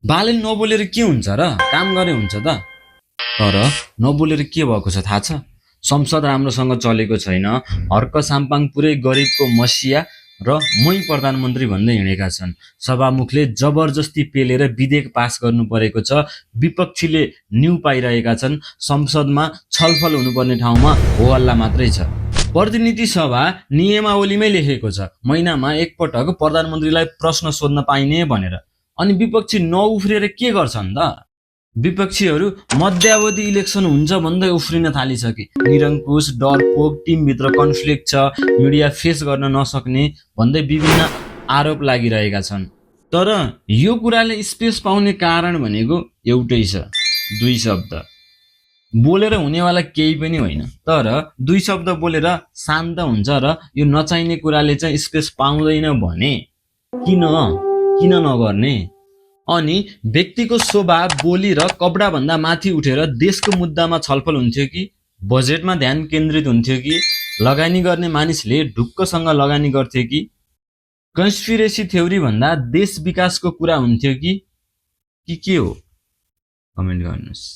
बाले नबोलेर के हुन्छ र? काम गरे हुन्छ त। तर नबोलेर के भएको छ थाहा छ? संसद राम्रोसँग चलेको छैन, हर्क साम्पाङ पुरै गरिबको मसिया र मै प्रधानमन्त्री भन्दै हिँडेका छन्। सभामुखले जबरजस्ती पेलेर विधेयक पास गर्नु परेको छ। विपक्षीले न्यु पाइरहेका छन्। संसदमा छलफल हुनुपर्ने ठाउँमा हो हल्ला मात्रै छ। प्रतिनिधि सभा नियमावलीमै लेखेको छ महिनामा एकपटक प्रधानमन्त्रीलाई प्रश्न सोध्न पाइने भनेर। अनि विपक्षी नउफ्रिएर के गर्छन् त? विपक्षीहरू मध्यावधि इलेक्सन हुन्छ भन्दै उफ्रिन थालिसके। निरङ्कुश, डरपोक, टिमभित्र कन्फ्लिक्ट छ, मिडिया फेस गर्न नसक्ने भन्दै विभिन्न आरोप लागिरहेका छन्। तर यो कुराले स्पेस पाउने कारण भनेको एउटै छ, दुई शब्द। बोलेर हुनेवाला केही पनि होइन, तर दुई शब्द बोलेर शान्त हुन्छ र यो नचाहिने कुराले चाहिँ स्पेस पाउँदैन भने किन नगर्ने? अनि व्यक्तिको स्वभाव, बोली र कपडा भन्दा माथि उठेर देशको मुद्दामा छलफल हुन्थ्यो कि बजेटमा ध्यान केन्द्रित हुन्थ्यो कि लगानी गर्ने मानिसले ढुक्कसँग लगानी गर्थे कि कन्स्पिरेसी थ्योरी भन्दा देश विकासको कुरा हुन्थ्यो कि के हो? कमेन्ट गर्नुहोस्।